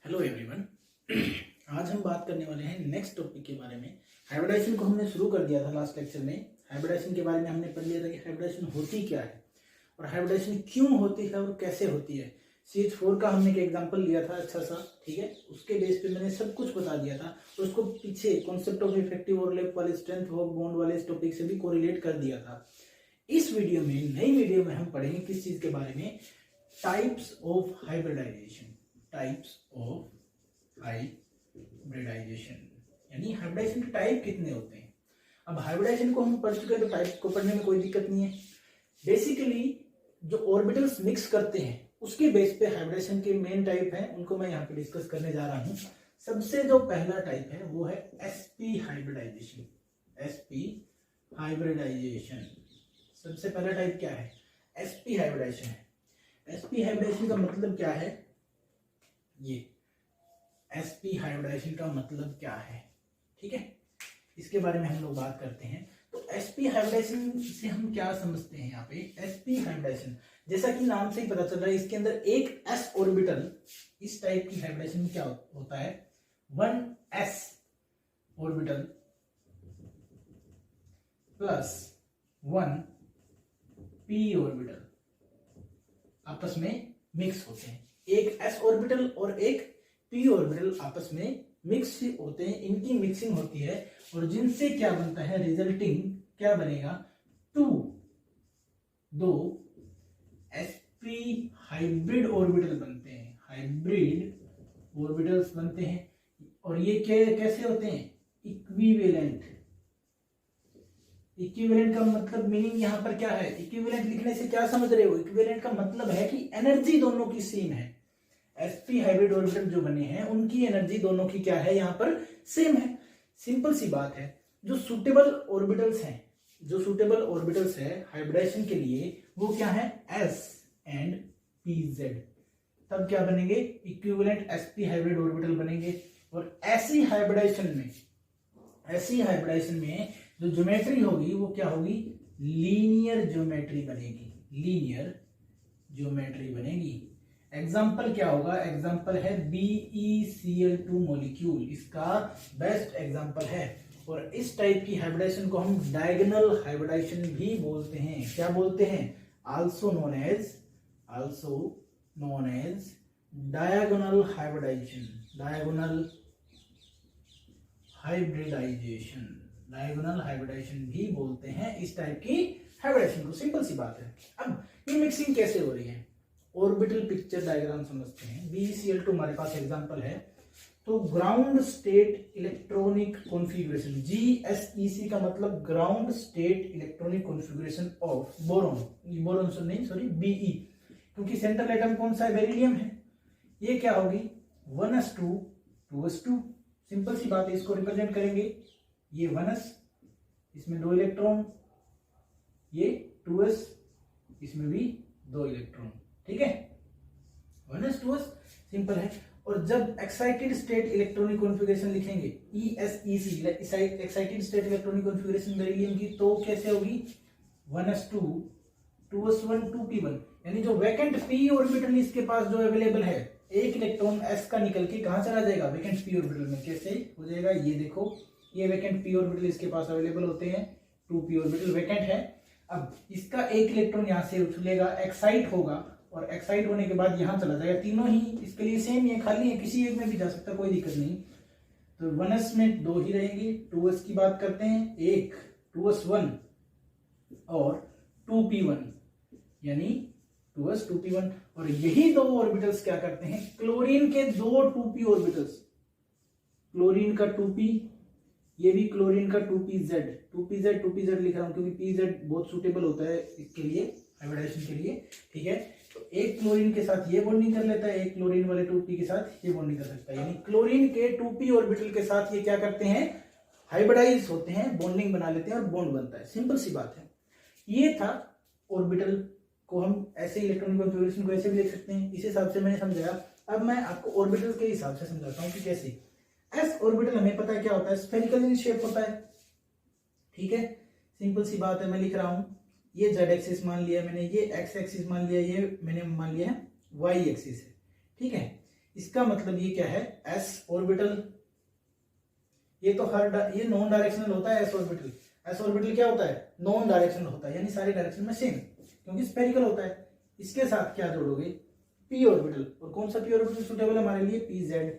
Hello everyone. आज हम बात करने वाले हैं नेक्स्ट टॉपिक के बारे में। हाइब्रिडाइजेशन को हमने शुरू कर दिया था लास्ट लेक्चर में। हाइब्रिडाइजेशन के बारे में हमने पढ़ लिया था कि हाइब्रिडाइजेशन होती क्या है और हाइब्रिडाइजेशन क्यों होती है और कैसे होती है। CH4 का हमने एक एग्जांपल लिया था अच्छा सा, ठीक है। उसके बेस पे मैंने सब कुछ बता दिया था और उसको पीछे कॉन्सेप्ट ऑफ इफेक्टिव ओवरलैप वाले, स्ट्रेंथ ऑफ बॉन्ड वाले इस टॉपिक से भी कोरिलेट कर दिया था। इस वीडियो में, नई वीडियो में हम पढ़ेंगे किस चीज के बारे में, types of hybridization. Types of hybridization यानी हाइब्रिडाइजेशन के टाइप कितने होते हैं। अब हाइब्रिडाइजेशन को हम पढ़ चुके हैं तो टाइप को पढ़ने में कोई दिक्कत नहीं है। बेसिकली जो ऑर्बिटल्स मिक्स करते हैं उसके बेस पे हाइब्रिडाइजेशन के मेन टाइप हैं, उनको मैं यहाँ पे डिस्कस करने जा रहा हूँ। सबसे जो पहला टाइप है वो है sp हाइब्रिडाइजेशन। sp हाइब्रिडाइजेशन सबसे पहला टाइप क्या है? sp हाइब्रिडाइजेशन है। sp हाइब्रिडाइजेशन का मतलब क्या है? ये sp हाइब्रिडाइजेशन का मतलब क्या है, ठीक है, इसके बारे में हम लोग बात करते हैं। तो sp हाइब्रिडाइजेशन से हम क्या समझते हैं? यहाँ पे sp हाइब्रिडाइजेशन जैसा कि नाम से ही पता चल रहा है, इसके अंदर एक s ऑर्बिटल, इस टाइप की हाइब्रिडाइजेशन में क्या होता है, 1s orbital plus 1p orbital आपस में मिक्स होते हैं। एक s ऑर्बिटल और एक p ऑर्बिटल आपस में मिक्स होते हैं, इनकी मिक्सिंग होती है और जिनसे क्या बनता है, रिजल्टिंग क्या बनेगा, दो sp हाइब्रिड ऑर्बिटल बनते हैं। हाइब्रिड ऑर्बिटल्स बनते हैं और ये कैसे होते हैं, इक्विवेलेंट। इक्विवेलेंट का मतलब मीनिंग यहाँ पर क्या है? इक्विवेलेंट लिखने से क्या समझ रहे हो? इक्विवेलेंट का मतलब है कि एनर्जी दोनों की सेम है। sp हाइब्रिड ऑर्बिटल जो बने हैं उनकी एनर्जी दोनों की क्या है, यहाँ पर सेम है। सिंपल सी बात है। जो सूटेबल ऑर्बिटल्स हैं, जो सूटेबल ऑर्बिटल्स है हाइब्रिडाइजेशन के लिए, वो क्या है, s एंड pz। तब क्या बनेंगे, इक्विवेलेंट sp हाइब्रिड ऑर्बिटल बनेंगे। और ऐसी हाइब्रिडाइजेशन में जो ज्योमेट्री होगी वो क्या होगी, लीनियर ज्योमेट्री बनेगी। लीनियर ज्योमेट्री बनेगी। एग्जाम्पल क्या होगा? एग्जाम्पल है BeCl2 मॉलिक्यूल, इसका बेस्ट एग्जाम्पल है। और इस टाइप की हाइब्रिडाइजेशन को हम डायगोनल हाइब्रिडाइजेशन भी बोलते हैं। क्या बोलते हैं? Also known as diagonal hybridization. Diagonal hybridization भी बोलते हैं इस टाइप की हाइब्रिडाइजेशन को। सिंपल सी बात है। अब ये मिक्सिंग कैसे हो रही है, ऑर्बिटल पिक्चर डायग्राम समझते हैं। BeCl2 हमारे पास एग्जांपल है। तो ground state electronic configuration, GSEC का मतलब ground state electronic configuration of boron से नहीं, सॉरी, Be, क्योंकि सेंट्रल एटम कौन सा है, बेरिलियम है। ये क्या होगी, 1s2 2s2। सिंपल सी बात है, इसको रिप्रेजेंट करेंगे, ये 1s, इसमें 2 इलेक्ट्रॉन, ये 2s, इसमें भी 2 इलेक्ट्रॉन, ठीक है, 1s 2s, सिंपल है। और जब एक्साइटेड स्टेट इलेक्ट्रॉनिक कॉन्फ़िगरेशन लिखेंगे, ESEC, excited state electronic configuration beryllium की, तो कैसे होगी, 1s2 2s1 2p1, यानी जो वैकेंट p ऑर्बिटल इसके पास जो अवेलेबल है, एक इलेक्ट्रॉन s का निकल के कहां चला जाएगा, वैकेंट p ऑर्बिटल में। कैसे हो जाएगा, ये देखो, ये वैकेंट p ऑर्बिटल इसके पास अवेलेबल होते हैं, 2p ऑर्बिटल वैकेंट है। अब इसका एक इलेक्ट्रॉन यहां से उछलेगा, एक्साइट होगा और एक्साइट होने के बाद यहां चला जाएगा। तीनों ही इसके लिए सेम है, खाली है, किसी एक में भी जा सकता है, कोई दिक्कत नहीं। तो 1s में 2 ही रहेंगे। 2s की बात करते हैं, एक 2s1 और 2p1, यानी 2s 2p1। और यही दो ऑर्बिटल्स क्या करते हैं, क्लोरीन के 2 2p ऑर्बिटल्स, क्लोरीन का 2p, ये भी क्लोरीन का 2pz लिख रहा हूं क्योंकि pz बहुत सूटेबल होता है इसके लिए, हाइब्रिडाइजेशन के लिए, ठीक है। तो एक क्लोरीन के साथ ये बॉन्डिंग कर लेता है, एक क्लोरीन वाले 2p के साथ ये बॉन्डिंग कर सकता है, यानी क्लोरीन के 2p ऑर्बिटल के साथ ये क्या करते हैं, हाइब्रिडाइज होते हैं, बॉन्डिंग बना लेते हैं और बॉन्ड बनता है। सिंपल सी बात है। ये था ऑर्बिटल को हम ऐसे इलेक्ट्रॉनिक कॉन्फ़िगरेशन को ऐसे भी लिख सकते हैं, इस हिसाब से मैंने समझाया। अब मैं आपको ऑर्बिटल के हिसाब से समझाता हूँ कि कैसे। s ऑर्बिटल हमें पता है क्या होता है, स्फेरिकल इन शेप होता है, ठीक है, सिंपल सी बात है। मैं लिख रहा हूं, ये z एक्सिस मान लिया मैंने, ये x एक्सिस मान लिया, ये मैंने मान लिया है y एक्सिस है, ठीक है। इसका मतलब ये क्या है, s ऑर्बिटल। ये तो ये नॉन डायरेक्शनल होता है s ऑर्बिटल। s ऑर्बिटल क्या होता है, नॉन डायरेक्शनल होता है, यानी सारे डायरेक्शन में सेम, क्योंकि स्फेरिकल होता है। इसके साथ क्या जोड़ोगे, p ऑर्बिटल। और कौन सा p ऑर्बिटल सुटेबल है हमारे लिए, pz।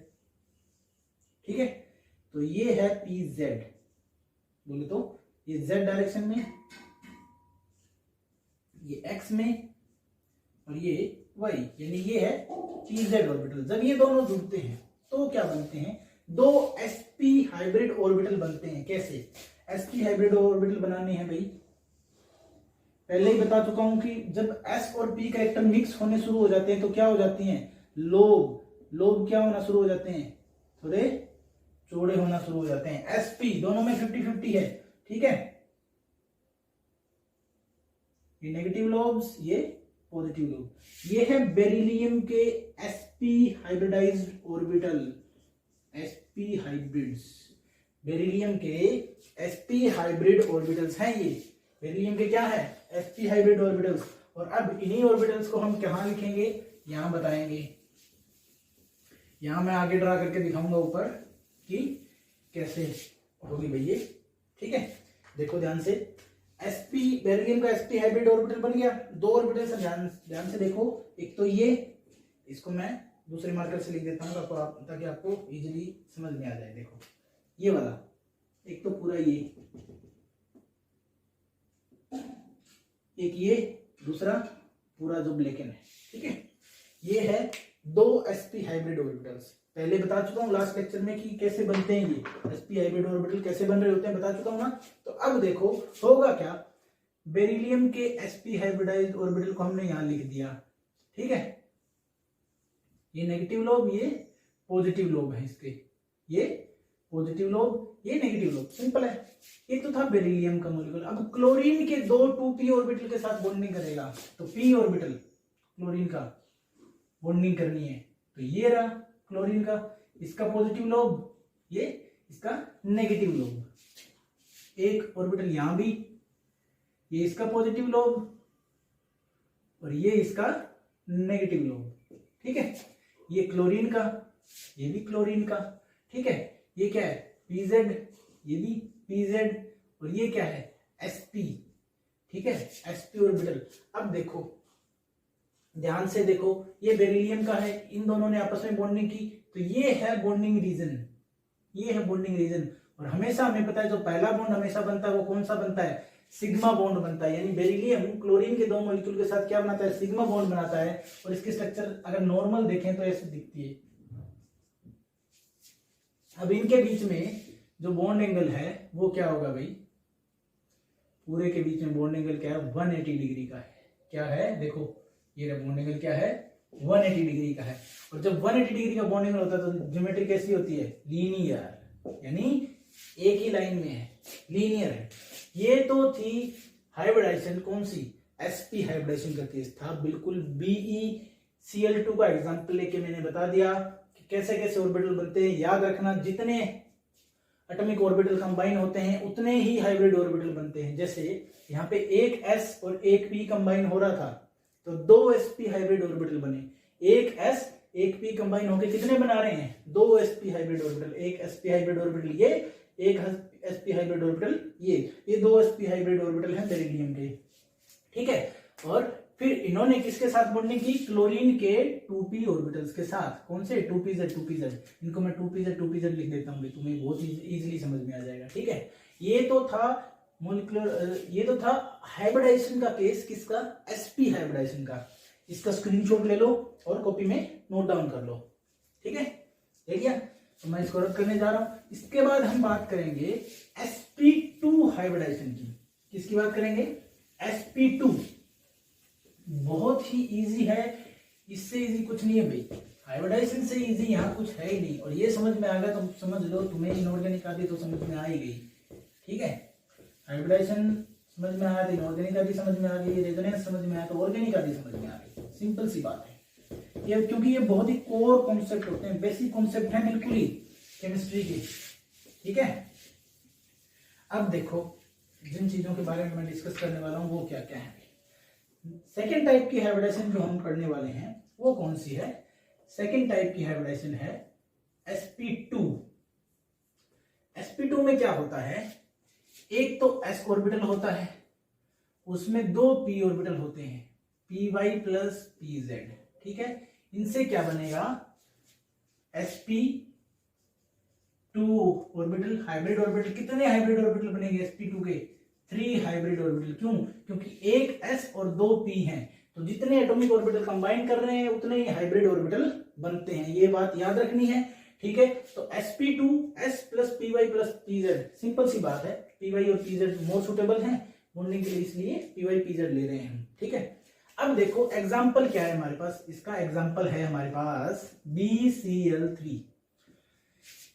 ठीक है, तो ये है pz, बोले तो ये z डायरेक्शन में, ये x में, और ये y, यानी ये है pz ऑर्बिटल। जब ये दोनों जुड़ते हैं तो क्या बनते हैं, दो sp हाइब्रिड ऑर्बिटल बनते हैं। कैसे sp हाइब्रिड ऑर्बिटल बनाने हैं भाई, पहले ही बता चुका हूं कि जब s और p कैरेक्टर मिक्स होने शुरू हो जाते हैं तो क्या हो जाती हैं, लोब। लोब क्या होना शुरू हो जाते हैं, थोड़े चौड़े होना शुरू हो जाते हैं। sp दोनों में 50-50 है, ठीक है। ये नेगेटिव लोब्स, ये पॉजिटिव लोब। ये है बेरिलियम के sp hybridised orbital, sp hybrids. Beryllium के sp हाइब्रिड ऑर्बिटल्स हैं ये। बेरिलियम के क्या है, sp हाइब्रिड ऑर्बिटल्स। और अब इन्हीं ऑर्बिटल्स को हम कहाँ लिखेंगे, यहां बताएंगे। यहां मैं आगे ड्रा करके दिखाऊंगा ऊपर कि कैसे होगी भाई ये, ठीक है। देखो ध्यान से, sp बेरिलियम का sp हाइब्रिड ऑर्बिटल बन गया। दो ऑर्बिटल से ध्यान से देखो, एक तो ये, इसको मैं दूसरे मार्कर से लिख देता हूँ ताकि आपको इजीली समझ में आ जाए। देखो ये वाला, एक तो पूरा ये, एक ये, दूसरा पूरा जो ब्लैकन है, ठीक है। ये है दो sp हाइब्रिड ऑर्बिटल्स। पहले बता चुका हूँ लास्ट लेक्चर में कि कैसे बनते हैं ये sp हाइब्रिड ऑर्बिटल, कैसे बन रहे होते हैं, बता चुका हूँ ना। तो अब देखो होगा क्या, बेरिलियम के sp हाइब्रिडाइज्ड ऑर्बिटल को हमने यहां लिख दिया, ठीक है। ये नेगेटिव लोब, ये पॉजिटिव लोब है इसके, ये पॉजिटिव लोब, ये नेगेटिव लोब, सिंपल है। ये तो था बेरिलियम का मॉलिक्यूल। अब क्लोरीन के दो 2p ऑर्बिटल के साथ बॉन्डिंग करेगा, तो p ऑर्बिटल क्लोरीन का बॉन्डिंग करनी है, तो ये रहा क्लोरीन का, इसका पॉजिटिव लोब, ये इसका नेगेटिव लोब। एक ऑर्बिटल यहां भी, ये इसका पॉजिटिव लोब और ये इसका नेगेटिव लोब, ठीक है। ये क्लोरीन का, ये भी क्लोरीन का, ठीक है। ये क्या है, pz, ये भी pz, और ये क्या है, sp, ठीक है, sp ऑर्बिटल। अब देखो ध्यान से देखो, ये बेरिलियम का है, इन दोनों ने आपस में बॉन्डिंग की, तो ये है बॉन्डिंग रीजन, ये है बॉन्डिंग रीजन। और हमेशा हमें पता है जो पहला बॉन्ड हमेशा बनता है वो कौन सा बनता है, सिग्मा बॉन्ड बनता है। यानी बेरिलियम क्लोरीन के दो मॉलिक्यूल के साथ क्या बनाता है, सिग्मा बॉन्ड बनाता है। और इसकी स्ट्रक्चर अगर नॉर्मल देखें तो ऐसे दिखती है। अब इनके बीच में जो बॉन्ड एंगल है वो क्या होगा भाई, पूरे के बीच में बॉन्ड एंगल क्या है, 180 डिग्री का है। क्या है, देखो ये बॉन्ड एंगल क्या है, 180 डिग्री का है। और जब 180 डिग्री का बॉन्ड एंगल होता है तो ज्योमेट्री कैसी होती है, लीनियर, यानी एक ही लाइन में है, लीनियर है। ये तो थी हाइब्रिडाइजेशन, कौन सी, sp हाइब्रिडाइजेशन का केस था। बिल्कुल BeCl2 का एग्जांपल लेके मैंने बता दिया कि कैसे कैसे ऑर्बिटल बनते हैं। याद रखना, जितने एटॉमिक ऑर्बिटल कंबाइन होते हैं उतने ही हाइब्रिड ऑर्बिटल बनते हैं। जैसे यहाँ पे एक s और एक p कंबाइन हो रहा था तो दो sp हाइब्रिड ऑर्बिटल बने। एक s एक p कंबाइन होके कितने बना रहे हैं, दो sp हाइब्रिड ऑर्बिटल। एक sp हाइब्रिड ऑर्बिटल ये, एक sp हाइब्रिड ऑर्बिटल ये दो sp हाइब्रिड ऑर्बिटल हैं बेरिलियम के, ठीक है। और फिर इन्होंने किसके साथ बॉन्डिंग की, क्लोरीन के 2p ऑर्बिटल्स के साथ। कौन से, 2pz। इनको मैं 2pz लिख देता हूँ, तुम्हें बहुत इजीली समझ में आ जाएगा, ठीक है। ये तो था मॉलिक्यूलर, ये तो था हाइब्रिडाइजेशन का केस, किसका, sp हाइब्रिडाइजेशन का। इसका स्क्रीनशॉट ले लो और कॉपी में नोट डाउन कर लो, ठीक है। देखिए तो मैं इसको रद्द करने जा रहा हूं। इसके बाद हम बात करेंगे sp2 हाइब्रिडाइजेशन की। किसकी बात करेंगे, sp2। बहुत ही इजी है, इससे इजी कुछ नहीं है भाई, हाइब्रिडाइजेशन से इजी यहाँ कुछ है ही नहीं। और ये समझ में आ गया तो समझ लो, तुम्हें इनऑर्गेनिक आदि तो समझ में आ ही गई, ठीक है। हाइब्रिडाइजेशन समझ में आया तो इनऑर्गेनिक आदि समझ में आ गई, रेजोनेंस समझ में आया तो ऑर्गेनिक आदि समझ में आ गई। सिंपल सी बात है ये, क्योंकि ये बहुत ही कोर कॉन्सेप्ट होते हैं, बेसिक कॉन्सेप्ट है बिल्कुल ही केमिस्ट्री के, ठीक है। अब देखो जिन चीजों के बारे में मैं डिस्कस करने वाला हूं वो क्या क्या है। सेकेंड टाइप की हाइब्रिडाइजेशन जो हम पढ़ने वाले हैं वो कौन सी है, सेकेंड टाइप की हाइब्रिडाइजेशन है sp2। sp2 में क्या होता है, एक तो s ऑर्बिटल होता है, उसमें दो p ऑर्बिटल होते हैं, py प्लस pz, ठीक है। इनसे क्या बनेगा, sp2 ऑर्बिटल, हाइब्रिड ऑर्बिटल। कितने हाइब्रिड ऑर्बिटल बनेंगे sp2 के, 3 हाइब्रिड ऑर्बिटल। क्यों, क्योंकि एक s और दो p हैं, तो जितने एटॉमिक ऑर्बिटल कंबाइन कर रहे हैं उतने ही हाइब्रिड ऑर्बिटल बनते हैं, ये बात याद रखनी है, ठीक है। तो sp2 s plus py plus pz, simple सी बात है, py और pz मोर सुटेबल हैं बॉन्डिंग के लिए, इसलिए py pz ले रहे हैं, ठीक है। अब देखो एग्जांपल क्या है हमारे पास, इसका एग्जांपल है हमारे पास BCl3।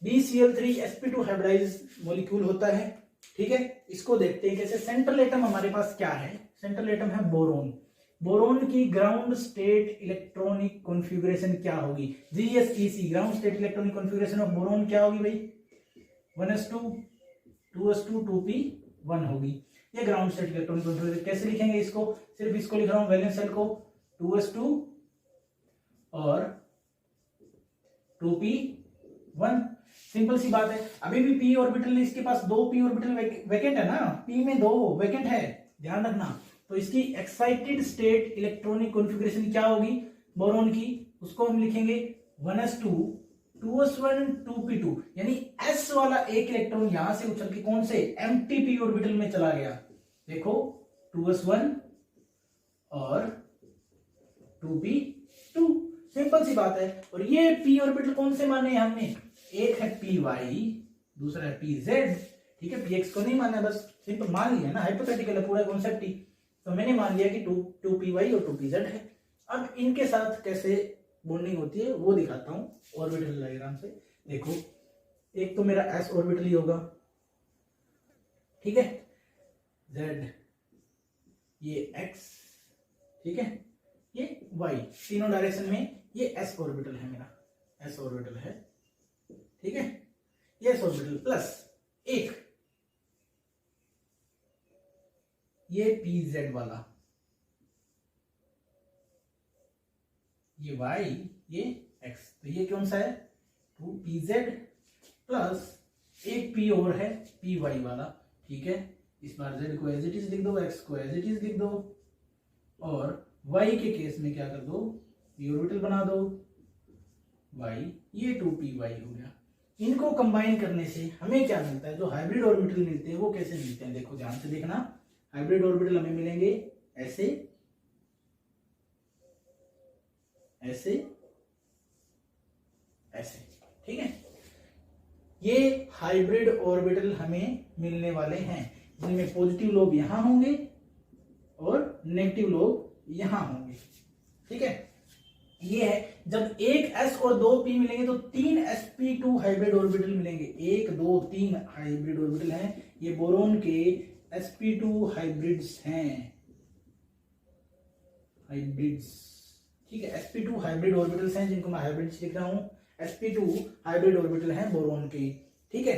BCl3 sp2 hybridise molecule होता है, ठीक है। इसको देखते हैं कैसे। सेंट्रल एटम हमारे पास क्या है, सेंट्रल एटम है बोरोन। बोरोन की ग्राउंड स्टेट इलेक्ट्रॉनिक कॉन्फ़िगरेशन क्या होगी, GSEC, ground state electronic configuration of boron क्या होगी भाई, 1s2 2s2 2p1 होगी। ये ग्राउंड स्टेट इलेक्ट्रॉनिक कॉन्फ़िगरेशन कैसे लिखेंगे, इसको सिर्फ इसको लिख रहा हूं, वैलेंस शेल को 2s2 और 2p1, सिंपल सी बात है। अभी भी p ऑर्बिटल, इसके पास दो p ऑर्बिटल वैकेंट है ना, p में दो वैकेंट है, ध्यान रखना। तो इसकी एक्साइटेड स्टेट इलेक्ट्रॉनिक कॉन्फ़िगरेशन क्या होगी बोरोन की, उसको हम लिखेंगे 1s2 2s1 2p2, यानी s वाला एक इलेक्ट्रॉन यहां से उछल के कौन से एम्प्टी p ऑर्बिटल में चला गया, देखो 2s1 और 2p2, सिंपल सी बात है। और ये p ऑर्बिटल कौन से माने हमने, एक है py, दूसरा है pz, ठीक है। px को नहीं माना, बस सिंपल मान लिया ना, हाइपोथेटिकल है पूरा कॉन्सेप्ट ही, तो मैंने मान लिया कि 2py और 2pz है। अब इनके साथ कैसे बॉन्डिंग होती है वो दिखाता हूं ऑर्बिटल डायग्राम से। देखो एक तो मेरा s ऑर्बिटल ही होगा, ठीक है, z, ये x, ठीक है, ये y, तीनों डायरेक्शन में ये s ऑर्बिटल है, मेरा s ऑर्बिटल है, ठीक है। ये s ऑर्बिटल प्लस एक ये pz वाला, ये y, ये x, तो ये कौन सा है 2pz प्लस एक p और है py वाला, ठीक है। इस बार z को एज इट इज लिख दो, x को एज इट इज लिख दो, और y के केस में क्या कर दो, p ऑर्बिटल बना दो, y, ये 2py हो गया। इनको कंबाइन करने से हमें क्या मिलता है, जो हाइब्रिड ऑर्बिटल मिलते हैं वो कैसे मिलते हैं, देखो ध्यान से देखना। हाइब्रिड ऑर्बिटल हमें मिलेंगे ऐसे, ऐसे, ऐसे, ठीक है। ये हाइब्रिड ऑर्बिटल हमें मिलने वाले हैं, जिनमें पॉजिटिव लोब यहां होंगे और नेगेटिव लोब यहां होंगे, ठीक है। ये है, जब एक s और दो p मिलेंगे तो 3 sp2 हाइब्रिड ऑर्बिटल मिलेंगे, 1 2 3 हाइब्रिड ऑर्बिटल हैं, ये बोरोन के sp2 हाइब्रिड्स हैं, हाइब्रिड्स, ठीक है। sp2 हाइब्रिड ऑर्बिटल्स हैं, जिनको मैं हाइब्रिड्स लिख रहा हूं, sp2 हाइब्रिड ऑर्बिटल हैं बोरोन के, ठीक है।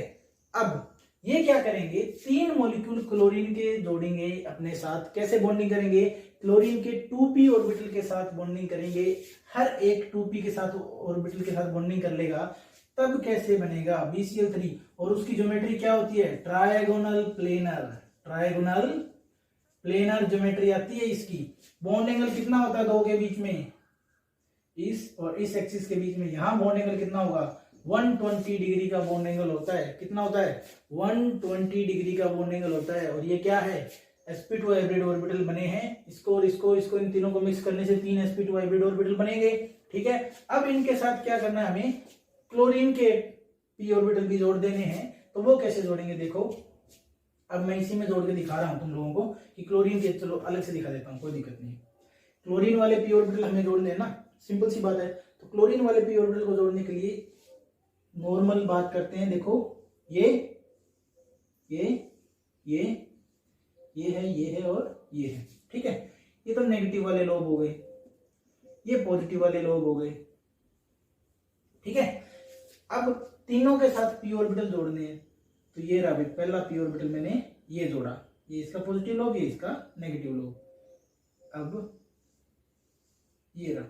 अब ये क्या करेंगे, 3 मॉलिक्यूल क्लोरीन के जोड़ेंगे अपने साथ, कैसे बॉन्डिंग करेंगे, क्लोरीन के 2p ऑर्बिटल के साथ बॉन्डिंग करेंगे, हर एक 2p के साथ ऑर्बिटल के साथ बॉन्डिंग कर लेगा, तब कैसे बनेगा BCl3, और उसकी ज्योमेट्री क्या होती है, trigonal planar, trigonal planar geometry आती है इसकी। बॉन्ड एंगल कितना होता है दो के बीच में, इस और इस एक्सिस के बीच में, यहां बॉन्ड एंगल कितना होगा, 120 डिग्री का बॉन्ड एंगल होता है, कितना होता है 120 डिग्री का बॉन्ड एंगल होता है। और ये क्या है, sp2 हाइब्रिड ऑर्बिटल बने हैं, इसको और इसको इन तीनों को मिक्स करने से 3 sp2 हाइब्रिड ऑर्बिटल बनेंगे, ठीक है। अब इनके साथ क्या करना है, हमें क्लोरीन के p ऑर्बिटल भी जोड़ देने हैं, तो वो कैसे जोड़ेंगे, देखो अब मैं इसी में जोड़ के दिखा रहा हूं तुम लोगों को कि क्लोरीन के, चलो अलग से दिखा देता हूं, कोई दिक्कत नहीं। क्लोरीन वाले p ऑर्बिटल हमें जोड़ने हैं ना, सिंपल सी बात है। तो क्लोरीन वाले p ऑर्बिटल को जोड़ने के लिए नॉर्मल बात करते हैं, देखो ये है, ये है और ये है, ठीक है। ये तो नेगेटिव वाले लोब हो गए, ये पॉजिटिव वाले लोब हो गए, ठीक है। अब तीनों के साथ p ऑर्बिटल जोड़ने हैं, तो ये रहा पहला p ऑर्बिटल मैंने ये जोड़ा, ये इसका पॉजिटिव लोब, ये इसका नेगेटिव लोब। अब ये रहा,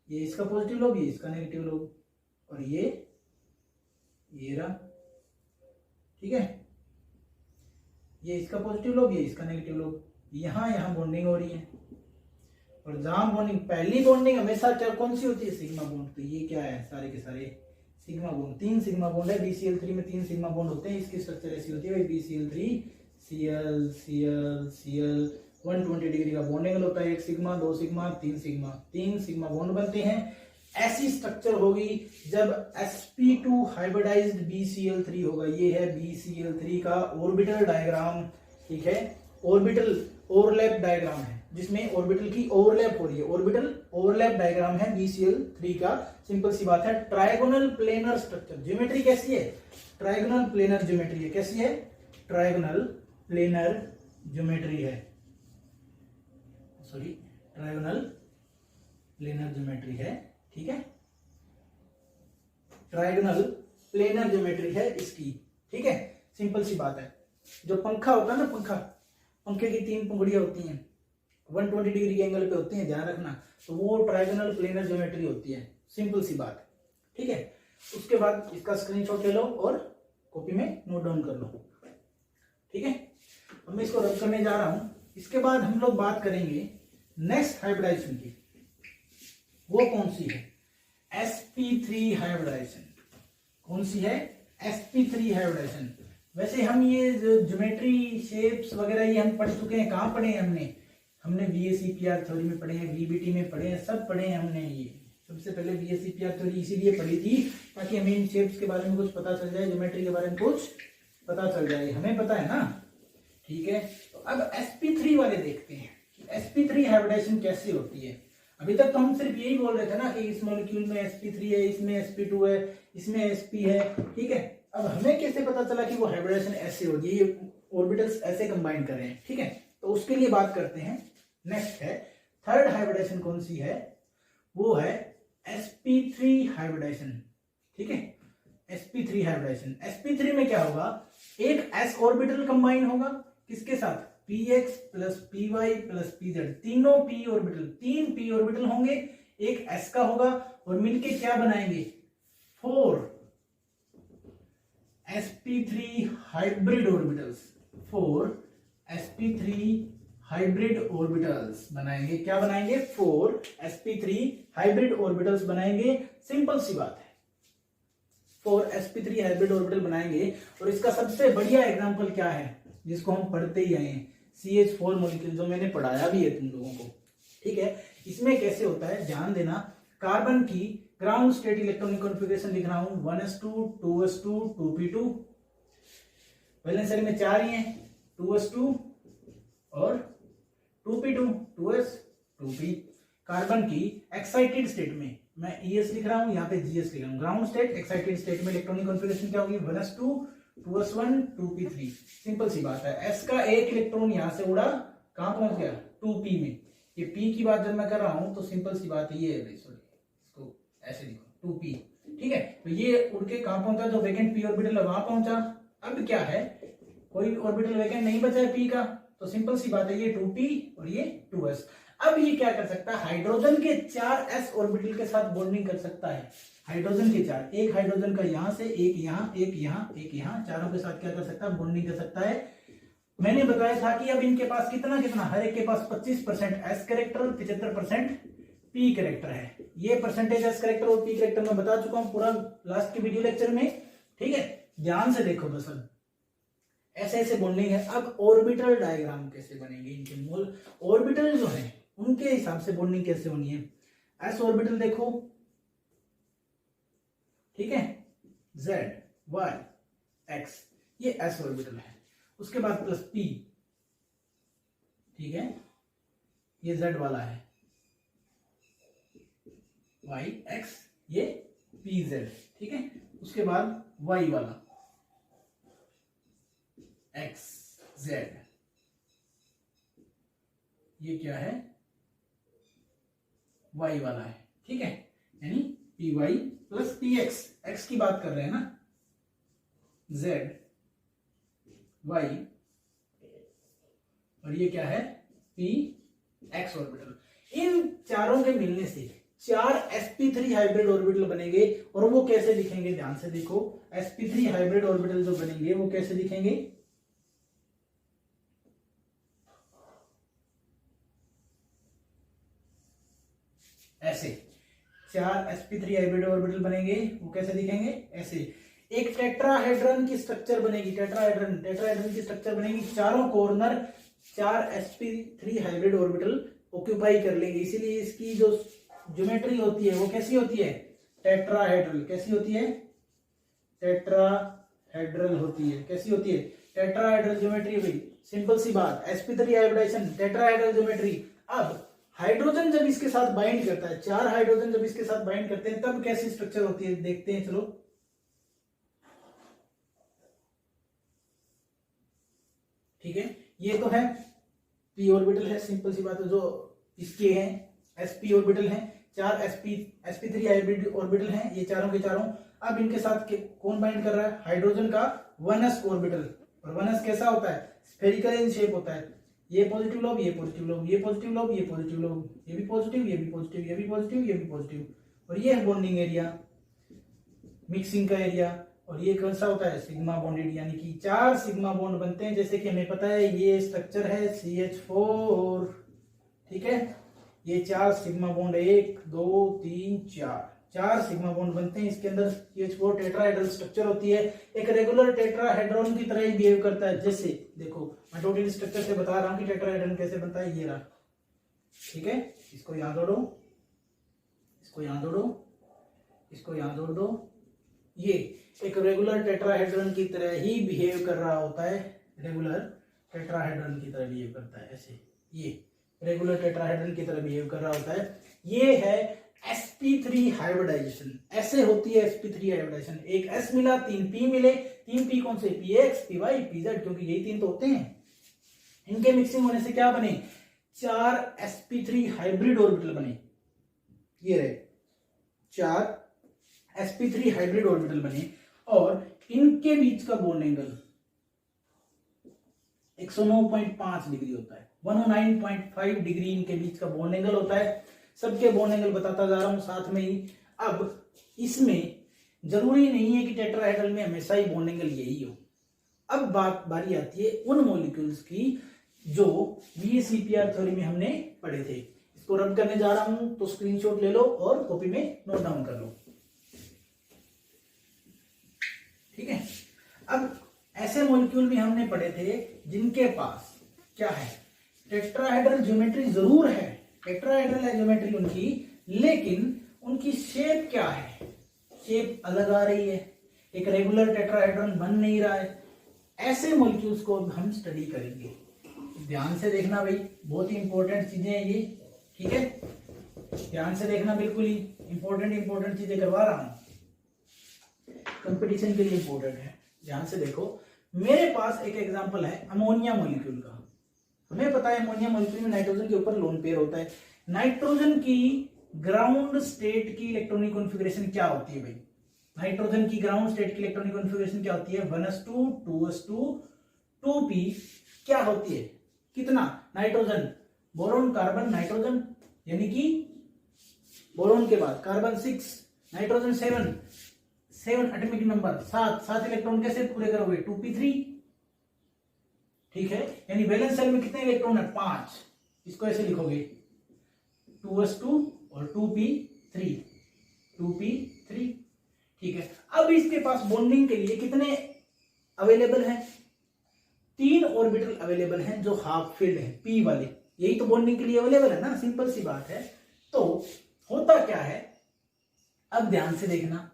ये इसका पॉजिटिव लोब, ये इसका नेगेटिव लोब, और ये रहा, ठीक है, ये इसका पॉजिटिव लोब, ये इसका नेगेटिव लोब। यहाँ बॉन्डिंग हो रही है, और जहां बॉन्डिंग, पहली बॉन्डिंग हमेशा क्या कौन सी होती है, सिग्मा बॉन्ड। तो ये क्या है, सारे के सारे सिग्मा बॉन्ड, 3 सिग्मा बॉन्ड है। BCl3 में 3 सिग्मा बॉन्ड होते हैं। इसकी स्ट्रक्चर ऐसी होती है भाई, BCl3 Cl Cl Cl 120 degree का बॉन्ड एंगल होता है, 1 sigma, 2 sigma, 3 sigma, 3 sigma bond बनते हैं। ऐसी स्ट्रक्चर होगी जब sp2 हाइब्रिडाइज्ड BCl3 होगा। ये है BCl3 का ऑर्बिटल डायग्राम, ठीक है, ऑर्बिटल ओवरलैप डायग्राम है, जिसमें ऑर्बिटल की ओवरलैप हो रही है। ऑर्बिटल ओवरलैप डायग्राम है BCl3 का। सिंपल सी बात है, ट्रायगोनल प्लेनर स्ट्रक्चर। ज्योमेट्री कैसी है, ट्रायगोनल प्लेनर ज्योमेट्री है। कैसी है, ट्रायगोनल प्लेनर ज्योमेट्री है, सॉरी ट्रायगोनल प्लेनर ज्योमेट्री है, ठीक है, ट्रायगोनल प्लेनर ज्योमेट्री है इसकी, ठीक है। सिंपल सी बात है, जो पंखा होता है ना, पंखे की 3 पंखुड़ियां होती हैं, 120 डिग्री के एंगल पे होती हैं, ध्यान रखना। तो वो ट्रायगोनल प्लेनर ज्योमेट्री होती है, सिंपल सी बात, ठीक है। उसके बाद इसका स्क्रीनशॉट ले लो और कॉपी में नोट डाउन कर लो, ठीक है। अब मैं इसको रब करने जा रहा हूं। इसके बाद हम लोग बात करेंगे नेक्स्ट हाइब्रिडाइजेशन की। वो कौन सी है, sp3 हाइब्रिडाइजेशन। कौन सी है, sp3 हाइब्रिडाइजेशन। वैसे हम ये ज्योमेट्री शेप्स वगैरह ये हम पढ़ चुके हैं। कहाँ पढ़े हैं हमने VSEPR थ्योरी में पढ़े हैं, VBT में पढ़े हैं, सब पढ़े हैं हमने। ये सबसे पहले VSEPR थ्योरी इसीलिए पढ़ी थी ताकि हमें इन शेप्स के बारे में कुछ पता चल जाए, ज्योमेट्री के बारे में कुछ पता चल जाए, हमें पता है ना, ठीक है। तो अब sp3 वाले देखते हैं कि sp3 हाइब्रिडाइजेशन कैसे होती है। अभी तक तो हम सिर्फ यही बोल रहे थे ना कि इस मॉलिक्यूल में sp3 है, इसमें sp2 है, इसमें sp है, ठीक है। अब हमें कैसे पता चला कि वो हाइब्रिडाइजेशन ऐसे होगी, ये ऑर्बिटल्स ऐसे कंबाइन कर रहे हैं, ठीक है। तो उसके लिए बात करते हैं। नेक्स्ट है थर्ड हाइब्रिडाइजेशन, कौन सी है, वो है sp3 हाइब्रिडाइजेशन, ठीक है। sp3 हाइब्रिडाइजेशन, sp3 में क्या होगा, एक s ऑर्बिटल कंबाइन होगा, किसके साथ, px plus py plus pz, तीनों p ऑर्बिटल, 3 p ऑर्बिटल होंगे, एक s का होगा, और मिलके क्या बनाएंगे, 4 sp3 hybrid orbitals, 4 sp3 hybrid orbitals बनाएंगे। क्या बनाएंगे, 4 sp3 हाइब्रिड ऑर्बिटल्स बनाएंगे। सिंपल सी बात है, 4 sp3 हाइब्रिड ऑर्बिटल बनाएंगे। और इसका सबसे बढ़िया एग्जांपल क्या है, जिसको हम पढ़ते ही आए हैं, CH4 मॉलिक्यूल, जो मैंने पढ़ाया भी है तुम लोगों को, ठीक है। इसमें कैसे होता है, ध्यान देना, कार्बन की ग्राउंड स्टेट इलेक्ट्रॉनिक कॉन्फ़िगरेशन लिख रहा हूं, 1s2 2s2 2p2, valence shell में 4 ही हैं, 2s2 और 2p2 2s 2p। कार्बन की एक्साइटेड स्टेट में मैं ES लिख रहा हूं, यहाँ पे GS लिख रहा हूं। ग्राउंड स्टेट, एक्साइटेड स्टेट में इलेक्ट्रॉनिक कॉन्फ़िगरेशन क्या होगी, 1s2 2s1 2p3। सिंपल सी बात है, S का एक इलेक्ट्रॉन यहां से उड़ा, कहां पहुंच गया, 2p में। ये p की बात जब मैं कर रहा हूं तो सिंपल सी बात ये है, सॉरी इसको ऐसे लिखो, 2p, ठीक है। तो ये उड़ के कहां पहुंचा, जो वेकेंट p ऑर्बिटल है वहां पहुंचा। अब क्या है, कोई ऑर्बिटल वेकेंट नहीं बचा है p का, तो सिंपल सी बात है, ये 2p और ये 2s। अब ये क्या कर सकता है, हाइड्रोजन के 4 s ऑर्बिटल के साथ बॉन्डिंग कर सकता है। हाइड्रोजन के 4, एक हाइड्रोजन का यहां से, एक यहां, एक यहां, एक यहां, चारों के साथ क्या कर सकता है, बॉन्डिंग कर सकता है। मैंने बताया था कि अब इनके पास कितना कितना, हर एक के पास 25% s कैरेक्टर और 75% p कैरेक्टर है। ये परसेंटेज s कैरेक्टर और p कैरेक्टर मैं बता चुका हूं पूरा लास्ट के वीडियो लेक्चर में, ठीक है। ध्यान से देखो बस, अब ऐसे ऐसे बॉन्डिंग है। अब ऑर्बिटल डायग्राम कैसे बनेंगे इनके, मोल ऑर्बिटल जो है उनके हिसाब से बॉन्डिंग कैसे होनी है। s ऑर्बिटल देखो, ठीक है, z y x, ये s ऑर्बिटल है। उसके बाद प्लस p, ठीक है, ये z वाला है, y x, ये pz, ठीक है। उसके बाद y वाला x z, ये क्या है, y वाला है, ठीक है, यानी py प्लस px, x की बात कर रहे हैं ना, z y, और ये क्या है, p x ऑर्बिटल। इन चारों के मिलने से 4 sp3 हाइब्रिड ऑर्बिटल बनेंगे। और वो कैसे दिखेंगे, ध्यान से देखो, sp3 हाइब्रिड ऑर्बिटल जो बनेंगे वो कैसे दिखेंगे, ऐसे 4 sp3 हाइब्रिड ऑर्बिटल बनेंगे, वो कैसे दिखेंगे, ऐसे। एक टेट्राहेड्रन की स्ट्रक्चर बनेगी, टेट्राहेड्रन की स्ट्रक्चर बनेगी, चारों corner 4 sp3 hybrid orbital occupy कर लेंगे, इसीलिए इसकी जो ज्योमेट्री होती है वो कैसी होती है, टेट्राहेड्रल। कैसी होती है, टेट्राहेड्रल होती है। कैसी होती है, टेट्राहेड्रल ज्योमेट्री। भाई सिंपल सी बात, sp3 हाइब्रिडाइजेशन, टेट्राहेड्रल ज्योमेट्री। अब हाइड्रोजन जब इसके साथ बाइंड करता है, 4 हाइड्रोजन जब इसके साथ बाइंड करते हैं तब कैसी स्ट्रक्चर होती है, देखते हैं, चलो। ठीक है, ये तो है p ऑर्बिटल है, सिंपल सी बात है। जो इसके हैं sp ऑर्बिटल हैं, 4 sp3 हाइब्रिड ऑर्बिटल हैं ये चारों के चारों। अब इनके साथ कौन बाइंड कर रहा है, हाइड्रोजन का 1s ऑर्बिटल। और 1s कैसा होता है, स्फेरिकल इन शेप होता है। ये पॉजिटिव लोब, ये पॉजिटिव लोब, ये पॉजिटिव लोब, ये पॉजिटिव लोब, ये भी पॉजिटिव, ये भी पॉजिटिव, ये भी पॉजिटिव, ये भी पॉजिटिव। और ये है बॉन्डिंग एरिया, मिक्सिंग का एरिया। और ये कौन सा होता है, सिग्मा बॉन्डेड, यानी कि 4 सिग्मा बॉन्ड बनते हैं। जैसे कि हमें पता है ये स्ट्रक्चर है CH4, ठीक है। ये 4 सिग्मा बॉन्ड, 1 2 3 4 सिग्मा बॉन्ड बनते हैं इसके अंदर। CH4 टेट्राहेड्रल स्ट्रक्चर होती है, एक रेगुलर टेट्राहेड्रॉन की तरह ही बिहेव करता है। जैसे देखो मैं टोटल स्ट्रक्चर से बता रहा हूं कि टेट्राहेड्रॉन कैसे बनता है, ये रहा, ठीक है। इसको यहां जोड़ो, इसको यहां जोड़ो, इसको यहां जोड़ दो। ये एक रेगुलर टेट्राहेड्रॉन की तरह ही बिहेव कर रहा होता है, रेगुलर टेट्राहेड्रॉन की तरह बिहेव करता है ऐसे। ये रेगुलर टेट्राहेड्रॉन की तरह बिहेव कर रहा होता है। ये है sp3 हाइब्रिडाइजेशन, ऐसे होती है sp3 हाइब्रिडाइजेशन। एक s मिला, 3 p मिले, 3 p कौन से, px py pz, क्योंकि यही 3 तो होते हैं। इनके मिक्सिंग होने से क्या बने, 4 sp3 हाइब्रिड ऑर्बिटल बने। ये रहे 4 sp3 हाइब्रिड ऑर्बिटल बने। और इनके बीच का बॉन्ड एंगल 109.5 डिग्री होता है, 109.5 डिग्री इनके बीच का बॉन्ड एंगल होता है। सबके बॉन्ड एंगल बताता जा रहा हूं साथ में ही। अब इसमें जरूरी नहीं है कि टेट्राहेड्रल में हमेशा ही बॉन्ड एंगल यही हो। अब बारी आती है उन मॉलिक्यूल्स की जो VSEPR थ्योरी में हमने पढ़े थे। इसको रब करने जा रहा हूं, तो स्क्रीनशॉट ले लो और कॉपी में नोट डाउन कर लो, ठीक है। अब ऐसे मॉलिक्यूल भी हमने पढ़े थे जिनके पास क्या है, टेट्राहेड्रल ज्योमेट्री जरूर है, टेट्राहेड्रल है ज्योमेट्री उनकी, लेकिन उनकी शेप क्या है, शेप अलग आ रही है, एक रेगुलर टेट्राहेड्रन बन नहीं रहा है। ऐसे मॉलिक्यूल्स को हम स्टडी करेंगे। ध्यान से देखना भाई, बहुत ही इंपॉर्टेंट चीजें हैं ये, ठीक है। ध्यान से देखना, बिल्कुल ही इंपॉर्टेंट चीजें करवा रहा हूं, कंपटीशन के लिए इंपॉर्टेंट है। ध्यान से देखो, मेरे पास एक एग्जांपल है अमोनिया मॉलिक्यूल का। हमें पता है अमोनिया मॉलिक्यूल में नाइट्रोजन के ऊपर लोन पेयर होता है। नाइट्रोजन की ग्राउंड स्टेट की इलेक्ट्रॉनिक कॉन्फ़िगरेशन क्या होती है भाई, नाइट्रोजन की ग्राउंड स्टेट की इलेक्ट्रॉनिक कॉन्फ़िगरेशन क्या होती है, 1s2 2s2 2p क्या होती है, कितना नाइट्रोजन, बोरोन कार्बन नाइट्रोजन, यानी कि बोरोन के बाद carbon 6, nitrogen 7 atomic number 7 electron कैसे पूरे करोगे, 2p3, ठीक है। यानी वैलेंस शेल में कितने इलेक्ट्रॉन है, 5। इसको ऐसे लिखोगे 2s2 और 2p3, 2p3, ठीक है। अब इसके पास बॉन्डिंग के लिए कितने अवेलेबल हैं, 3 ऑर्बिटल अवेलेबल हैं जो हाफ फील्ड है, p वाले, यही तो बॉन्डिंग के लिए अवेलेबल है ना, सिंपल सी बात है। तो होता क्या है, अब ध्यान से देखना,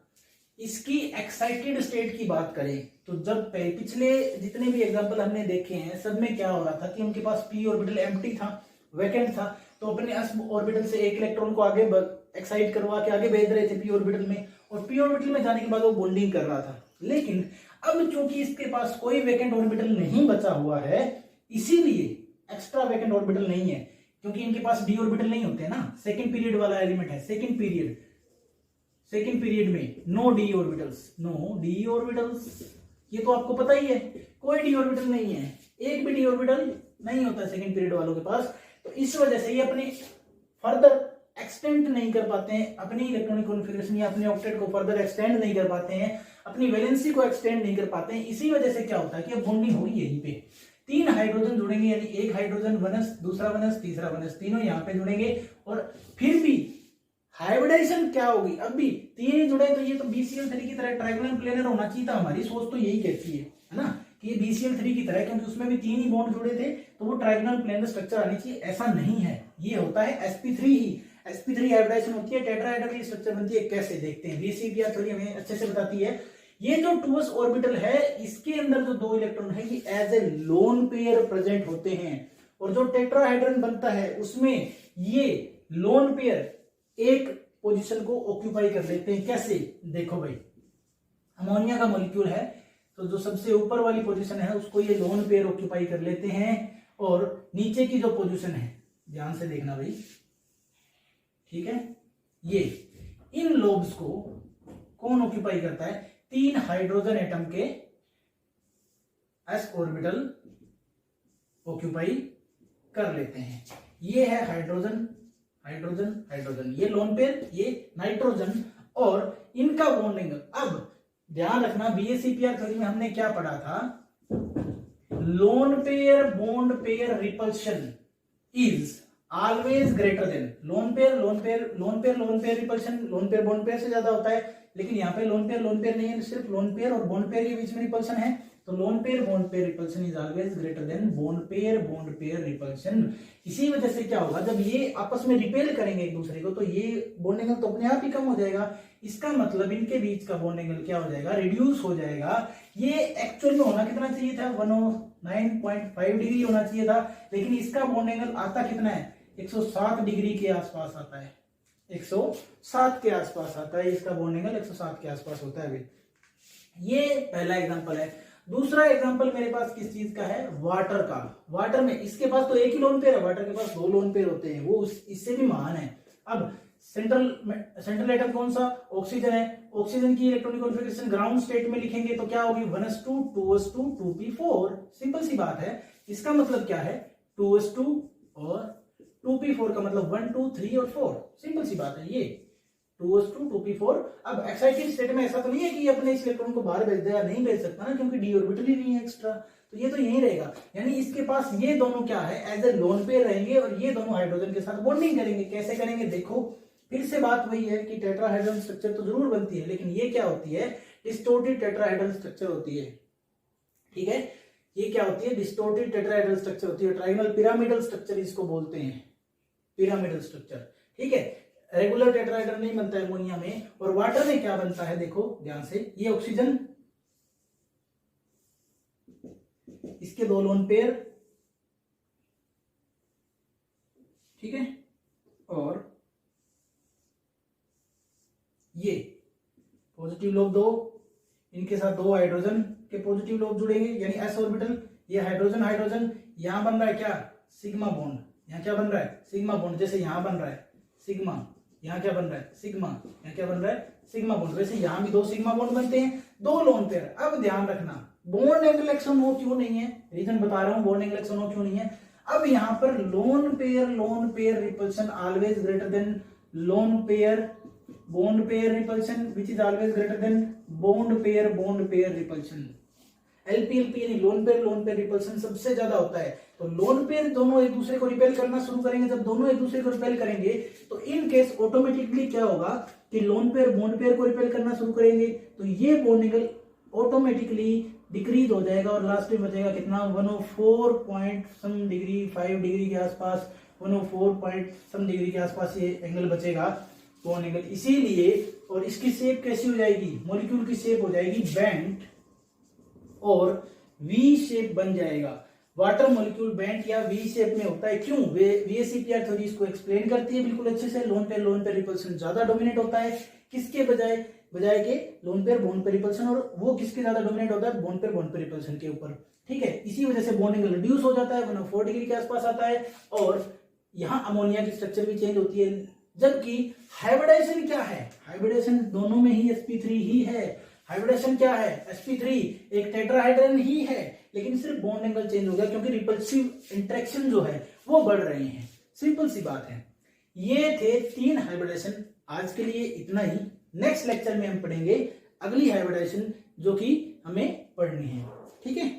इसकी एक्साइटेड स्टेट की बात करें तो जब पिछले जितने भी एग्जांपल हमने देखे हैं सब में क्या हो रहा था कि उनके पास p ऑर्बिटल एम्प्टी था, वैकेंट था, तो अपने s ऑर्बिटल से एक इलेक्ट्रॉन को आगे एक्साइट करवा के आगे भेज रहे थे p ऑर्बिटल में, और p ऑर्बिटल में जाने के बाद वो बॉन्डिंग कर रहा था। लेकिन अब चूंकि इसके पास कोई वैकेंट ऑर्बिटल नहीं बचा हुआ है, इसीलिए एक्स्ट्रा वैकेंट ऑर्बिटल नहीं है, क्योंकि इनके पास d ऑर्बिटल नहीं होते ना, सेकंड पीरियड वाला एलिमेंट है, सेकंड पीरियड में नो d ऑर्बिटल्स, ये तो आपको पता ही है, कोई d ऑर्बिटल नहीं है, एक भी d ऑर्बिटल नहीं होता सेकंड पीरियड वालों के पास। तो इस वजह से ये अपने फर्दर एक्सटेंड नहीं कर पाते हैं अपनी इलेक्ट्रॉनिक कॉन्फ़िगरेशन या अपने ऑक्टेट को फर्दर एक्सटेंड नहीं कर पाते हैं, अपनी वैलेंसी को एक्सटेंड नहीं कर पाते हैं। इसी वजह से क्या होता है कि अब बॉन्डिंग होगी यहीं पे, 3 हाइड्रोजन जुड़ेंगे, यानी एक हाइड्रोजन वनस, दूसरा वनस, तीसरा वनस, तीनों यहाँ पे जुड़ेंगे। और फिर भी हाइब्रिडाइजेशन क्या होगी, अब भी 3 ही जुड़े, तो ये तो BCl3 की तरह ट्रायंगुलर प्लेनर होना चाहिए था। हमारी सोच तो यही कहती है ना, कि ये BCl3 की तरह, क्योंकि उसमें भी 3 ही बॉन्ड जुड़े थे, तो वो ट्रायंगुलर प्लेनर स्ट्रक्चर आनी चाहिए। ऐसा नहीं है, ये होता है sp3 ही। sp3 हाइब्रिडाइजेशन होती है, टेट्राहेड्रल की स्ट्रक्चर बनती है। कैसे देखते हैं, VCPR थोड़ी हमें अच्छे से बताती है। ये जो 2s ऑर्बिटल है, इसके अंदर जो 2 इलेक्ट्रॉन है, ये as a lone pair present होते हैं। और जो टेट्राहेड्रन बनता है उसमें ये लोन पेयर एक पोजीशन को ऑक्यूपाई कर लेते हैं। कैसे, देखो भाई, अमोनिया का मॉलिक्यूल है, तो जो सबसे ऊपर वाली पोजीशन है उसको ये लोन पेयर ऑक्यूपाई कर लेते हैं, और नीचे की जो पोजीशन है, ध्यान से देखना भाई, ठीक है, ये इन लोब्स को कौन ऑक्यूपाई करता है, 3 हाइड्रोजन एटम के s ऑर्बिटल ऑक्यूपाई कर लेते हैं। ये है हाइड्रोजन हाइड्रोजन हाइड्रोजन, ये लोन पेयर, ये नाइट्रोजन, और इनका बॉन्डिंग। अब ध्यान रखना, BACPR थ्योरी में हमने क्या पढ़ा था, loan pair bond pair repulsion is always greater than lone pair lone pair lone pair lone pair repulsion loan pair bond pair से ज्यादा होता है। लेकिन यहाँ पे लोन पेयर नहीं है, सिर्फ लोन पेयर और बॉन्ड पेयर के बीच में रिपल्शन है, तो loan pair bond pair repulsion is always greater than bond pair repulsion. इसी वजह से क्या होगा, जब ये आपस में रिपेल करेंगे एक दूसरे को, तो ये बॉन्ड एंगल तो अपने आप ही कम हो जाएगा। इसका मतलब इनके बीच का बॉन्ड एंगल क्या हो जाएगा, रिड्यूस हो जाएगा। ये एक्चुअल में होना कितना चाहिए था, 109.5 डिग्री होना चाहिए था, लेकिन इसका बॉन्ड एंगल आता कितना है, 107 डिग्री के आसपास आता है, 107 के आसपास आता है, इसका बॉन्ड एंगल 107 के आसपास होता है। ये पहला एग्जांपल है। दूसरा एग्जांपल मेरे पास किस चीज का है, वाटर का। वाटर में इसके पास तो एक ही लोन पेयर है, वाटर के पास 2 लोन पेयर होते हैं, वो इससे भी महान है। अब सेंट्रल एटम कौन सा, ऑक्सीजन है। ऑक्सीजन की इलेक्ट्रॉनिक कॉन्फ़िगरेशन ग्राउंड स्टेट में लिखेंगे तो क्या होगी, 1s2 2s2 2p4। सिंपल सी बात है। इसका मतलब क्या है, 2s2 और 2p4 का मतलब 1 2 3 और 4। सिंपल सी बात है ये, 2s2 2p4। अब एक्साइटेड स्टेट में ऐसा तो नहीं है कि अपने इस इलेक्ट्रॉन को बाहर भेज देगा, नहीं भेज सकता ना, क्योंकि डी ऑर्बिटल ही नहीं है एक्स्ट्रा, तो ये तो यही रहेगा। यानी इसके पास ये दोनों क्या है, एज ए लोन पेयर रहेंगे, और ये दोनों हाइड्रोजन के साथ बॉन्डिंग करेंगे। कैसे करेंगे, देखो फिर से बात वही है कि टेट्राहेड्रल स्ट्रक्चर तो जरूर बनती है, लेकिन ये क्या होती है, डिस्टोर्टेड टेट्राहेड्रल स्ट्रक्चर होती है। ठीक है, ये क्या होती है, डिस्टोर्टेड टेट्राहेड्रल स्ट्रक्चर होती है। ट्रायंगल पिरामिडल स्ट्रक्चर इसको बोलते हैं, पिरामिडल स्ट्रक्चर। ठीक है, रेगुलर टेट्राहेड्रल नहीं बनता है अमोनिया में। और वाटर में क्या बनता है, देखो ध्यान से, ये ऑक्सीजन, इसके 2 लोन पेयर, ठीक है, और ये पॉजिटिव लोब 2, इनके साथ 2 हाइड्रोजन के पॉजिटिव लोब जुड़ेंगे, यानी s ऑर्बिटल। ये हाइड्रोजन हाइड्रोजन, यहां बन रहा है क्या, सिग्मा बॉन्ड। यहाँ क्या बन रहा है, सिग्मा बॉन्ड। जैसे यहां बन रहा है सिग्मा, यहाँ क्या बन रहा है, सिग्मा, यहाँ क्या बन रहा है, सिग्मा बॉन्ड। वैसे यहां भी 2 सिग्मा बॉन्ड बनते हैं, 2 लोन पेयर। अब ध्यान रखना, बॉन्ड एंगल एक्सोनो क्यों नहीं है, रीजन बता रहा हूं, बॉन्ड एंगल एक्सोनो क्यों नहीं है। अब यहां पर lone pair repulsion always greater than lone pair bond pair repulsion, which is always greater than bond pair repulsion. LPLP यानी लोन पेयर रिपल्शन सबसे ज्यादा होता है। तो लोन पेयर दोनों एक दूसरे को रिपेल करना शुरू करेंगे। जब दोनों एक दूसरे को रिपेल करेंगे तो इन केस ऑटोमेटिकली क्या होगा कि लोन पेयर बॉन्ड पेयर को रिपेल करना शुरू करेंगे, तो ये बॉन्ड एंगल ऑटोमेटिकली डिक्रीज हो जाएगा और लास्ट में बचेगा कितना, 104 पॉइंट सम डिग्री, 5 डिग्री के आसपास, 104 पॉइंट सम डिग्री के आसपास ये एंगल बचेगा, बॉन्ड एंगल। इसीलिए, और इसकी शेप कैसी हो जाएगी, मॉलिक्यूल की शेप हो जाएगी बेंट और वी शेप बन जाएगा। वाटर मॉलिक्यूल बेंट या वी शेप में होता है, क्यों, VACPR थ्योरी इसको एक्सप्लेन करती है बिल्कुल अच्छे से। लोन पेयर रिपल्शन ज्यादा डोमिनेट होता है, किसके बजाय के loan pair bond pair repulsion, और वो किसके ज्यादा डोमिनेट होता है, बॉन्ड पेयर रिपल्शन के ऊपर। ठीक है, इसी वजह से बॉन्ड एंगल रिड्यूस हो जाता है, 104 डिग्री के आसपास आता है, और यहाँ अमोनिया की स्ट्रक्चर भी चेंज होती है। जबकि हाइब्रिडाइजेशन क्या है, हाइब्रिडाइजेशन दोनों में ही sp3 ही है। हाइब्रिडेशन क्या है, sp3 एक टेट्राहाइड्रन ही है, लेकिन सिर्फ बॉन्ड एंगल चेंज हो गया क्योंकि रिपल्सिव इंटरेक्शन जो है वो बढ़ रहे हैं। सिंपल सी बात है। ये थे 3 हाइब्रिडेशन। आज के लिए इतना ही। नेक्स्ट लेक्चर में हम पढ़ेंगे अगली हाइब्रिडेशन जो कि हमें पढ़नी है। ठीक है।